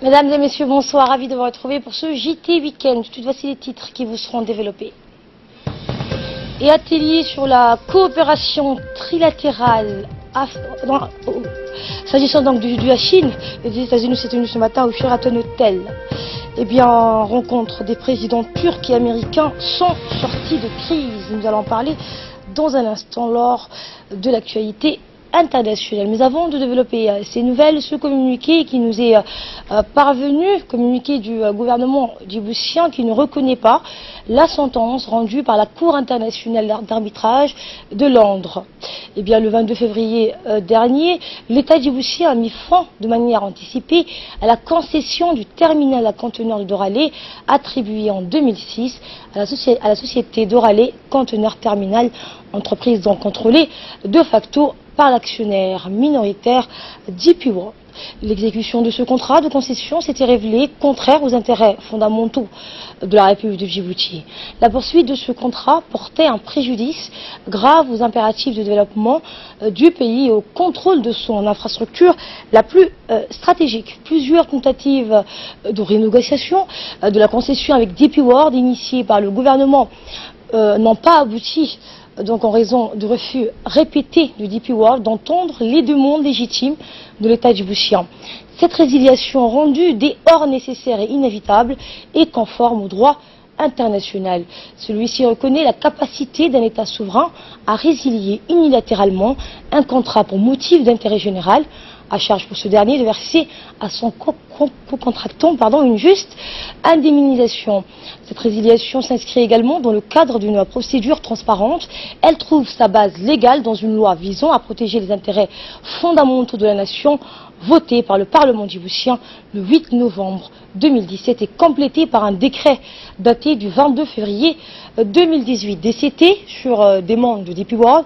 Mesdames et messieurs, bonsoir, ravi de vous retrouver pour ce JT Week-end. Tout de suite, voici les titres qui vous seront développés. Et atelier sur la coopération trilatérale. S'agissant donc de la Chine et des États-Unis, s'est tenu ce matin au Sheraton Hotel. Eh bien, rencontre des présidents turcs et américains sont sortis de crise. Nous allons en parler dans un instant lors de l'actualité internationale. Mais avant de développer ces nouvelles, ce communiqué qui nous est parvenu, communiqué du gouvernement djiboutien qui ne reconnaît pas la sentence rendue par la Cour internationale d'arbitrage de Londres. Eh bien, le 22 février dernier, l'État djiboutien a mis fin de manière anticipée à la concession du terminal à conteneurs de Doralé attribué en 2006 à la société Doralé Conteneur Terminal, entreprise donc contrôlée de facto par l'actionnaire minoritaire DP World. L'exécution de ce contrat de concession s'était révélée contraire aux intérêts fondamentaux de la République de Djibouti. La poursuite de ce contrat portait un préjudice grave aux impératifs de développement du pays et au contrôle de son infrastructure la plus stratégique. Plusieurs tentatives de renégociation de la concession avec DP World initiées par le gouvernement n'ont pas abouti, donc en raison de refus répétés de DP World d'entendre les demandes légitimes de l'État djiboutien. Cette résiliation rendue dehors nécessaire et inévitable est conforme au droit international. Celui-ci reconnaît la capacité d'un État souverain à résilier unilatéralement un contrat pour motif d'intérêt général, à charge pour ce dernier de verser à son co-contractant une juste indemnisation. Cette résiliation s'inscrit également dans le cadre d'une procédure transparente. Elle trouve sa base légale dans une loi visant à protéger les intérêts fondamentaux de la nation, votée par le Parlement djiboutien le 8 novembre 2017 et complétée par un décret daté du 22 février 2018. DCT, sur demande de DP World,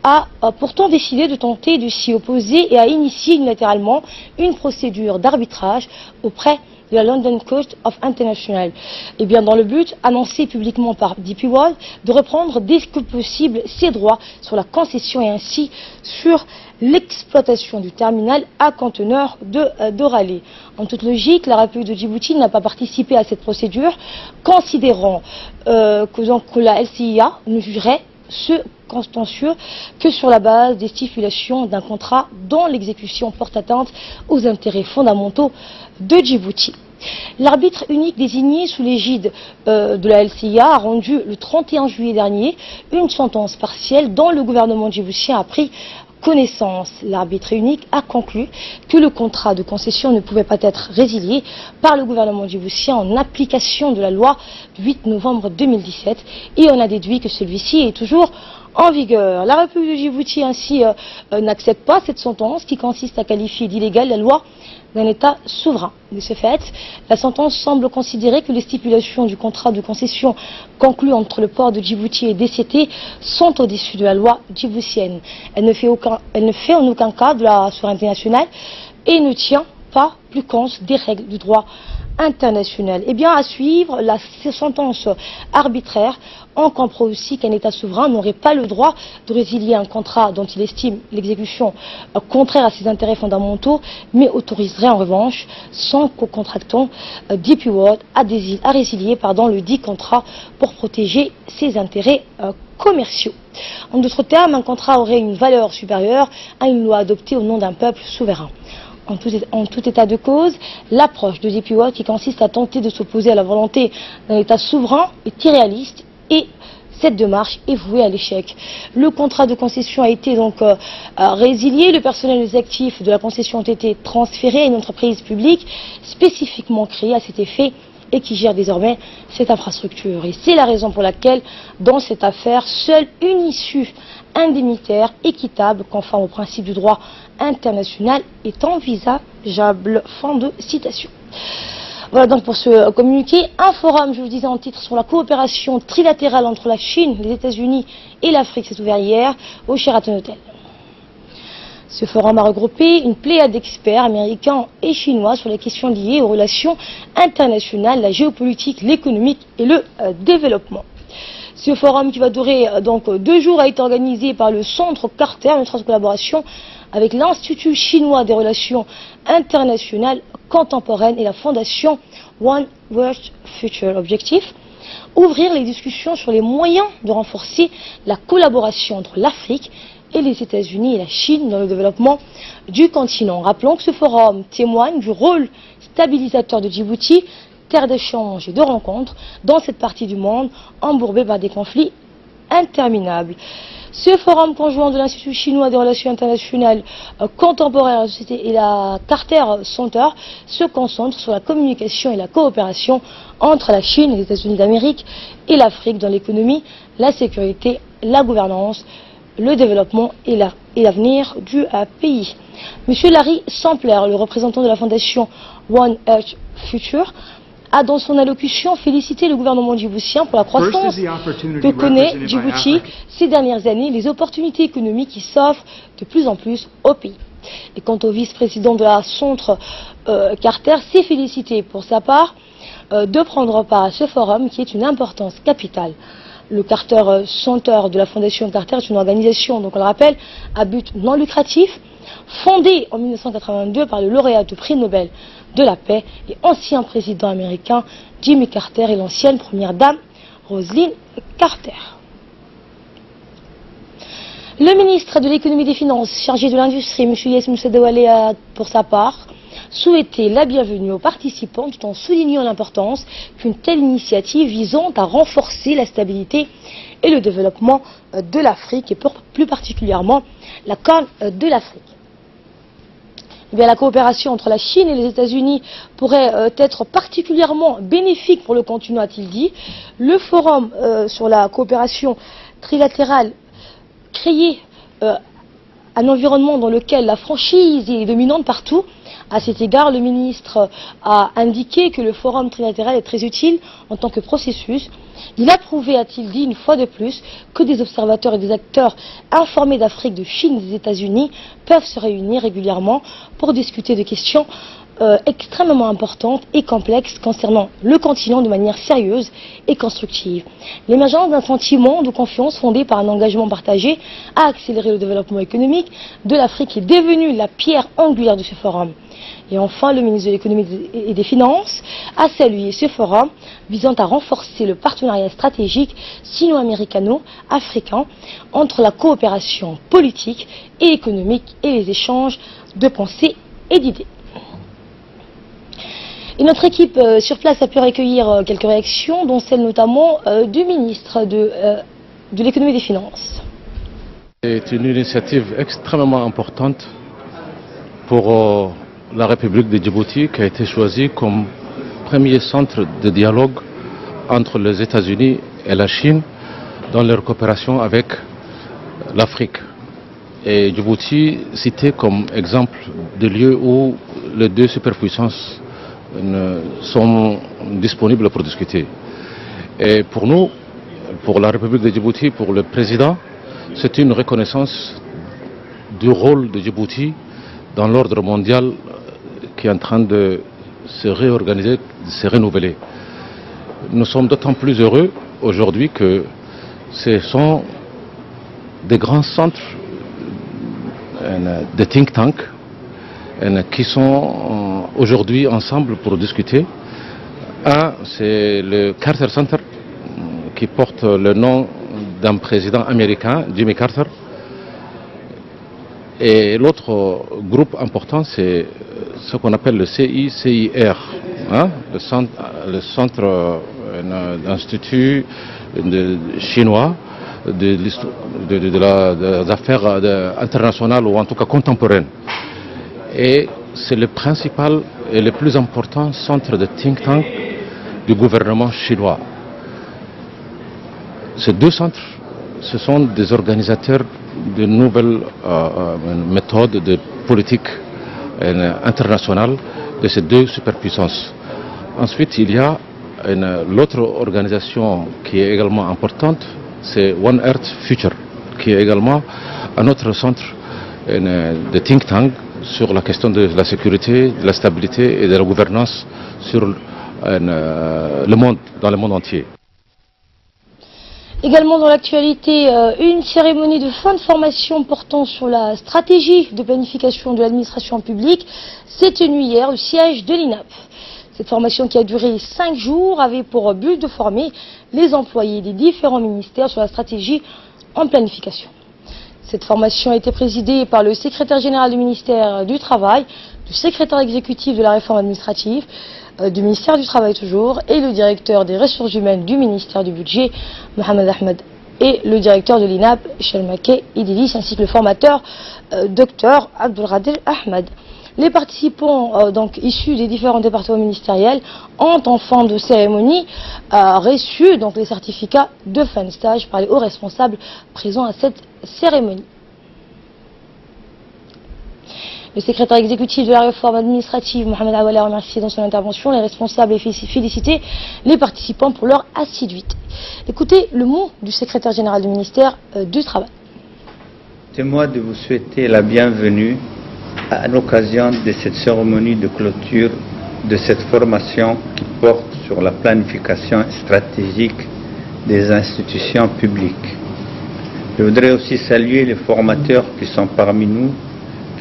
a pourtant décidé de tenter de s'y opposer et a initié unilatéralement une procédure d'arbitrage auprès de la London Court of International. Et bien dans le but, annoncé publiquement par DP World, de reprendre dès que possible ses droits sur la concession et ainsi sur l'exploitation du terminal à conteneurs de Doralé. En toute logique, la République de Djibouti n'a pas participé à cette procédure, considérant que la LCIA ne jugerait ce contentieux que sur la base des stipulations d'un contrat dont l'exécution porte atteinte aux intérêts fondamentaux de Djibouti. L'arbitre unique désigné sous l'égide de la LCIA a rendu le 31 juillet dernier une sentence partielle dont le gouvernement djiboutien a pris connaissance. L'arbitre unique a conclu que le contrat de concession ne pouvait pas être résilié par le gouvernement djiboutien en application de la loi du 8 novembre 2017 et on a déduit que celui-ci est toujours en vigueur. La République de Djibouti ainsi n'accepte pas cette sentence qui consiste à qualifier d'illégale la loi d'un État souverain. De ce fait, la sentence semble considérer que les stipulations du contrat de concession conclu entre le port de Djibouti et DCT sont au-dessus de la loi djiboutienne. Elle ne fait en aucun cas de la souveraineté nationale et ne tient pas plus compte des règles du droit international. Eh bien, à suivre, la sentence arbitraire en comprend aussi qu'un État souverain n'aurait pas le droit de résilier un contrat dont il estime l'exécution contraire à ses intérêts fondamentaux, mais autoriserait en revanche son co-contractant DP World à résilier le dit contrat pour protéger ses intérêts commerciaux. En d'autres termes, un contrat aurait une valeur supérieure à une loi adoptée au nom d'un peuple souverain. En tout état de cause, l'approche de DP World qui consiste à tenter de s'opposer à la volonté d'un État souverain est irréaliste et cette démarche est vouée à l'échec. Le contrat de concession a été donc résilié, le personnel et les actifs de la concession ont été transférés à une entreprise publique spécifiquement créée à cet effet et qui gère désormais cette infrastructure. Et c'est la raison pour laquelle, dans cette affaire, seule une issue indemnitaire, équitable, conforme au principe du droit international, est envisageable. Fin de citation. Voilà donc pour ce communiqué. Un forum, je vous disais en titre, sur la coopération trilatérale entre la Chine, les États-Unis et l'Afrique s'est ouvert hier au Sheraton Hotel. Ce forum a regroupé une pléiade d'experts américains et chinois sur les questions liées aux relations internationales, la géopolitique, l'économique et le développement. Ce forum qui va durer donc 2 jours a été organisé par le Centre Carter, une collaboration avec l'Institut chinois des relations internationales contemporaine et la fondation One Earth Future. Objectif: ouvrir les discussions sur les moyens de renforcer la collaboration entre l'Afrique et les États-Unis et la Chine dans le développement du continent. Rappelons que ce forum témoigne du rôle stabilisateur de Djibouti, terre d'échange et de rencontres dans cette partie du monde embourbée par des conflits interminables. Ce forum conjoint de l'Institut chinois des relations internationales contemporaines et la Carter Center se concentre sur la communication et la coopération entre la Chine et les États-Unis d'Amérique et l'Afrique dans l'économie, la sécurité, la gouvernance, le développement et l'avenir du pays. Monsieur Larry Sampler, le représentant de la fondation One Earth Future, a dans son allocution félicité le gouvernement djiboutien pour la croissance que connaît Djibouti ces dernières années, les opportunités économiques qui s'offrent de plus en plus au pays. Et quant au vice-président de la Centre Carter, s'est félicité pour sa part de prendre part à ce forum qui est une importance capitale. Le Carter Center de la Fondation Carter est une organisation, donc on le rappelle, à but non lucratif, fondée en 1982 par le lauréat du prix Nobel de la paix et ancien président américain Jimmy Carter et l'ancienne première dame Rosalynn Carter. Le ministre de l'économie et des finances chargé de l'industrie, M. Yes Moussadouale, a pour sa part souhaité la bienvenue aux participants tout en soulignant l'importance qu'une telle initiative visant à renforcer la stabilité et le développement de l'Afrique et plus particulièrement la Corne de l'Afrique. Eh bien, la coopération entre la Chine et les États-Unis pourrait être particulièrement bénéfique pour le continent, a-t-il dit. Le forum sur la coopération trilatérale créé un environnement dans lequel la franchise est dominante partout. À cet égard, le ministre a indiqué que le forum trilatéral est très utile en tant que processus. Il a prouvé, a-t-il dit, une fois de plus, que des observateurs et des acteurs informés d'Afrique, de Chine et des États-Unis peuvent se réunir régulièrement pour discuter de questions extrêmement importantes et complexes concernant le continent de manière sérieuse et constructive. L'émergence d'un sentiment de confiance fondé par un engagement partagé a accéléré le développement économique de l'Afrique et est devenu la pierre angulaire de ce forum. Et enfin, le ministre de l'économie et des finances a salué ce forum visant à renforcer le partenariat stratégique sino-américano-africain entre la coopération politique et économique et les échanges de pensées et d'idées. Et notre équipe sur place a pu recueillir quelques réactions, dont celle notamment du ministre de l'économie et des finances. C'est une initiative extrêmement importante pour la République de Djibouti qui a été choisie comme premier centre de dialogue entre les États-Unis et la Chine dans leur coopération avec l'Afrique. Et Djibouti cité comme exemple de lieu où les deux superpuissances sont disponibles pour discuter. Et pour nous, pour la République de Djibouti, pour le président, c'est une reconnaissance du rôle de Djibouti dans l'ordre mondial qui est en train de se réorganiser, de se renouveler. Nous sommes d'autant plus heureux aujourd'hui que ce sont des grands centres, des think tanks, qui sont aujourd'hui ensemble pour discuter. Un, c'est le Carter Center, qui porte le nom d'un président américain, Jimmy Carter. Et l'autre groupe important, c'est ce qu'on appelle le CICIR, hein, le centre d'institut chinois des affaires internationales ou en tout cas contemporaines. Et c'est le principal et le plus important centre de think tank du gouvernement chinois. Ces deux centres, ce sont des organisateurs de nouvelles méthodes de politique internationale de ces deux superpuissances. Ensuite, il y a l'autre organisation qui est également importante, c'est One Earth Future, qui est également un autre centre de think tank sur la question de la sécurité, de la stabilité et de la gouvernance sur le monde, dans le monde entier. Également dans l'actualité, une cérémonie de fin de formation portant sur la stratégie de planification de l'administration publique s'est tenue hier au siège de l'INAP. Cette formation qui a duré 5 jours avait pour but de former les employés des différents ministères sur la stratégie en planification. Cette formation a été présidée par le secrétaire général du ministère du Travail, du secrétaire exécutif de la réforme administrative, du ministère du Travail toujours, et le directeur des ressources humaines du ministère du Budget, Mohamed Ahmed, et le directeur de l'INAP, Shelmake Idriss, ainsi que le formateur, Dr Abdelrader Ahmed. Les participants, donc issus des différents départements ministériels, ont en fin de cérémonie reçu donc, les certificats de fin de stage par les hauts responsables présents à cette cérémonie. Le secrétaire exécutif de la réforme administrative, Mohamed Awali, a remercié dans son intervention les responsables et félicité les participants pour leur assiduité. Écoutez le mot du secrétaire général du ministère du Travail. C'est moi de vous souhaiter la bienvenue à l'occasion de cette cérémonie de clôture de cette formation qui porte sur la planification stratégique des institutions publiques. Je voudrais aussi saluer les formateurs qui sont parmi nous,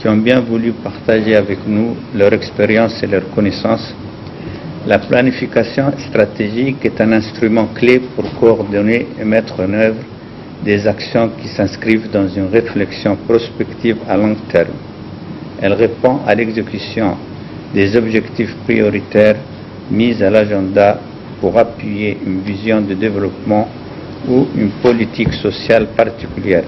qui ont bien voulu partager avec nous leur expérience et leurs connaissances. La planification stratégique est un instrument clé pour coordonner et mettre en œuvre des actions qui s'inscrivent dans une réflexion prospective à long terme. Elle répond à l'exécution des objectifs prioritaires mis à l'agenda pour appuyer une vision de développement ou une politique sociale particulière.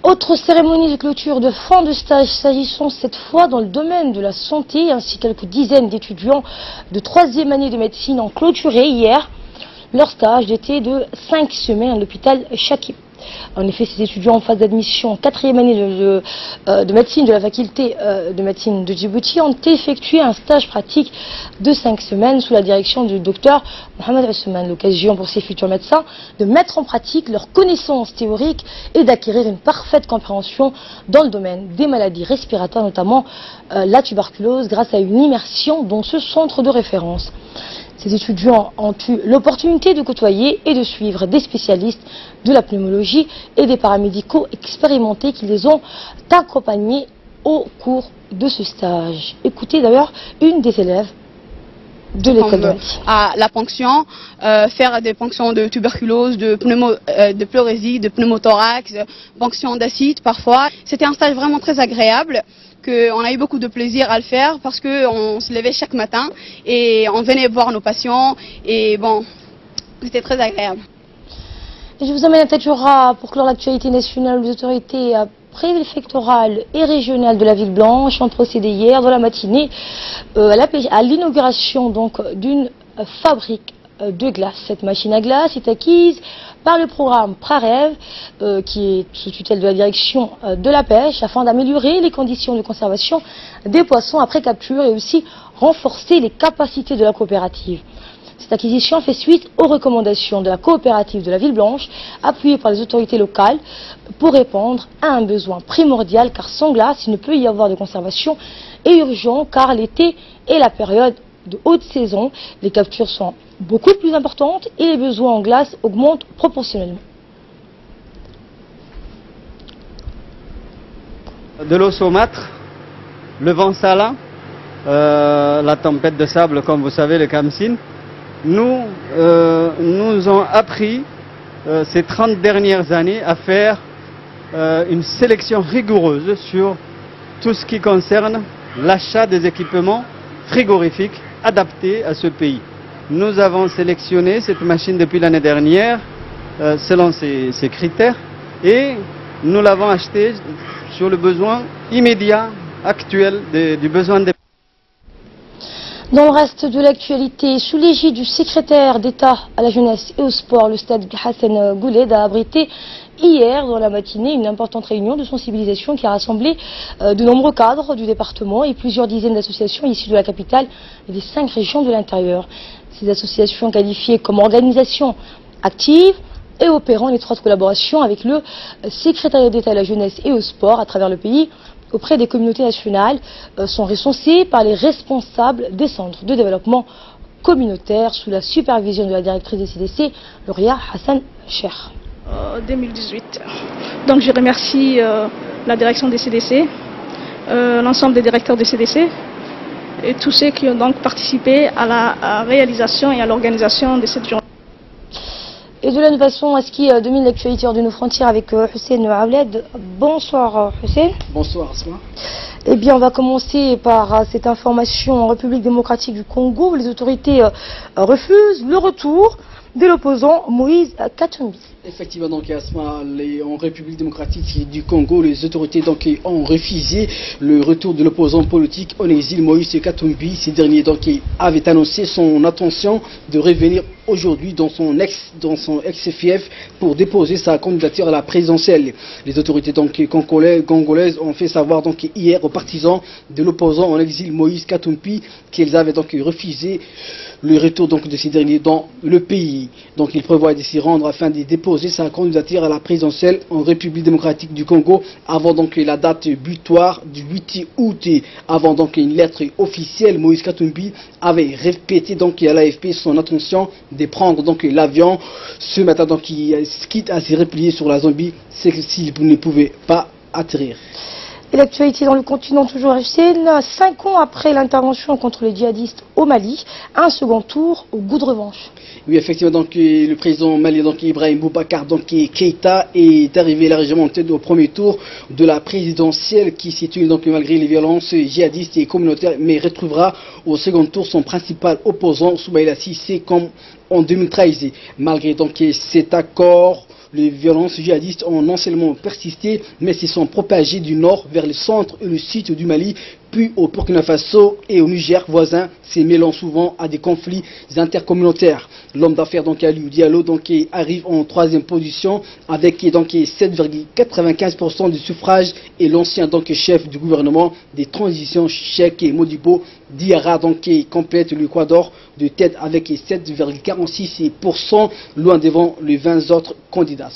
Autre cérémonie de clôture de fin de stage, s'agissant cette fois dans le domaine de la santé, ainsi quelques dizaines d'étudiants de 3e année de médecine ont clôturé hier leur stage d'été de 5 semaines à l'hôpital Chakib. En effet, ces étudiants en phase d'admission en 4e année de médecine de la faculté de médecine de Djibouti ont effectué un stage pratique de 5 semaines sous la direction du docteur Mohamed Ousmane. L'occasion pour ces futurs médecins de mettre en pratique leurs connaissances théoriques et d'acquérir une parfaite compréhension dans le domaine des maladies respiratoires, notamment la tuberculose, grâce à une immersion dans ce centre de référence. Ces étudiants ont eu l'opportunité de côtoyer et de suivre des spécialistes de la pneumologie et des paramédicaux expérimentés qui les ont accompagnés au cours de ce stage. Écoutez d'ailleurs une des élèves de l'école de médecine. À la ponction, faire des ponctions de tuberculose, de pleurésie, de pneumothorax, ponction d'acide parfois. C'était un stage vraiment très agréable. On a eu beaucoup de plaisir à le faire parce qu'on se levait chaque matin et on venait voir nos patients et bon, c'était très agréable. Et je vous amène à Tadjoura pour clore l'actualité nationale. Les autorités préfectorales et régionales de la Ville Blanche ont procédé hier dans la matinée à l'inauguration donc d'une fabrique de glace. Cette machine à glace est acquise par le programme PRAREV, qui est sous tutelle de la direction de la pêche, afin d'améliorer les conditions de conservation des poissons après capture et aussi renforcer les capacités de la coopérative. Cette acquisition fait suite aux recommandations de la coopérative de la Ville Blanche, appuyée par les autorités locales, pour répondre à un besoin primordial, car sans glace, il ne peut y avoir de conservation, et urgent, car l'été est la période de haute saison, les captures sont beaucoup plus importantes et les besoins en glace augmentent proportionnellement. De l'eau saumâtre, le vent salin, la tempête de sable, comme vous savez, le Khamsin, nous ont appris ces 30 dernières années à faire une sélection rigoureuse sur tout ce qui concerne l'achat des équipements frigorifiques adaptés à ce pays. Nous avons sélectionné cette machine depuis l'année dernière selon ces critères et nous l'avons achetée sur le besoin immédiat actuel du besoin des... Dans le reste de l'actualité, sous l'égide du secrétaire d'État à la jeunesse et au sport, le stade Hassan Gouled a abrité hier dans la matinée une importante réunion de sensibilisation qui a rassemblé de nombreux cadres du département et plusieurs dizaines d'associations issues de la capitale et des 5 régions de l'intérieur. Ces associations qualifiées comme organisations actives et opérant en étroite collaboration avec le secrétariat d'État à la jeunesse et au sport à travers le pays auprès des communautés nationales sont recensées par les responsables des centres de développement communautaire sous la supervision de la directrice des CDC, Louria Hassan Cher. 2018. Donc je remercie la direction des CDC, l'ensemble des directeurs des CDC et tous ceux qui ont donc participé à la réalisation et à l'organisation de cette journée. Et de la même façon, à ce qui domine l'actualité hors de nos frontières avec Hussein Aouled. Bonsoir Hussein. Bonsoir Asma. Eh bien, on va commencer par cette information en République démocratique du Congo où les autorités refusent le retour de l'opposant Moïse Katumbi. Effectivement, donc Asma, en République démocratique du Congo, les autorités donc ont refusé le retour de l'opposant politique en exil Moïse Katumbi. Ces derniers donc avait annoncé son intention de revenir aujourd'hui dans son ex-fief pour déposer sa candidature à la présidentielle. Les autorités donc congolaises ont fait savoir donc hier aux partisans de l'opposant en exil Moïse Katumbi qu'ils avaient donc refusé le retour donc de ces derniers dans le pays. Donc ils prévoient de s'y rendre afin de déposer sa candidature à la présidentielle en République démocratique du Congo avant donc la date butoir du 8 août. Avant donc une lettre officielle, Moïse Katumbi avait répété donc à l'AFP son intention de prendre donc l'avion ce matin, donc quitte à se replier sur la Zambie, c'est s'il ne pouvait pas atterrir. Et l'actualité dans le continent toujours Hussein, 5 ans après l'intervention contre les djihadistes au Mali, un second tour au goût de revanche. Oui, effectivement, donc le président malien donc Ibrahim Boubacar donc Keïta est arrivé largement en tête au premier tour de la présidentielle qui situe donc malgré les violences djihadistes et communautaires, mais retrouvera au second tour son principal opposant Soumaïla Cissé comme en 2013. Malgré donc cet accord, les violences djihadistes ont non seulement persisté, mais se sont propagées du nord vers le centre et le sud du Mali, puis au Burkina Faso et au Niger voisin, se mêlant souvent à des conflits intercommunautaires. L'homme d'affaires donc Aliou Diallo donc arrive en 3e position avec donc 7,95% du suffrage et l'ancien donc chef du gouvernement des transitions Cheikh Modibo Diarra donc complète l'Équateur de tête avec 7,46%, loin devant les 20 autres candidats.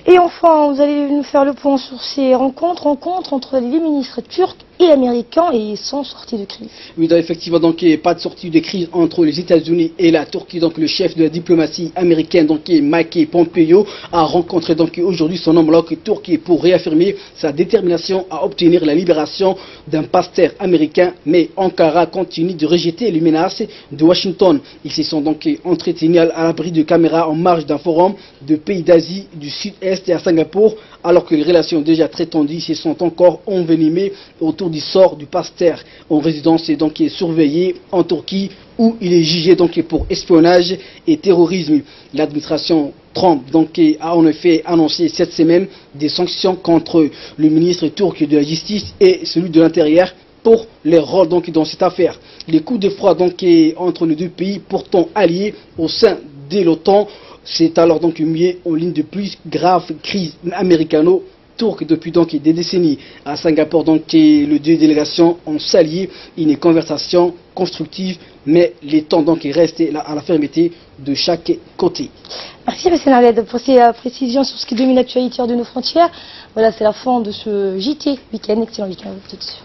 Et enfin, vous allez nous faire le point sur ces rencontres entre les ministres turcs et américains et sans sortie de crise. Oui, donc, effectivement, donc pas de sortie de crise entre les États-Unis et la Turquie. Donc le chef de la diplomatie américaine, donc Mike Pompeo, a rencontré donc aujourd'hui son homologue turc pour réaffirmer sa détermination à obtenir la libération d'un pasteur américain. Mais Ankara continue de rejeter les menaces de Washington. Ils se sont donc entretenus à l'abri de caméras en marge d'un forum de pays d'Asie du Sud-Est et à Singapour, alors que les relations déjà très tendues se sont encore envenimées autour du sort du pasteur en résidence et donc surveillé en Turquie où il est jugé donc pour espionnage et terrorisme. L'administration Trump donc a en effet annoncé cette semaine des sanctions contre le ministre turc de la Justice et celui de l'Intérieur pour leur rôle donc dans cette affaire. Les coups de froid donc entre les deux pays pourtant alliés au sein de l'OTAN, c'est alors donc mis en ligne de plus grave crise américano-turque depuis donc des décennies. À Singapour, donc, les deux délégations ont salué une conversation constructive, mais les temps donc restent à la fermeté de chaque côté. Merci Hussein Aouled pour ces précisions sur ce qui domine l'actualité hors de nos frontières. Voilà, c'est la fin de ce JT Week-end. Excellent week-end à vous tous.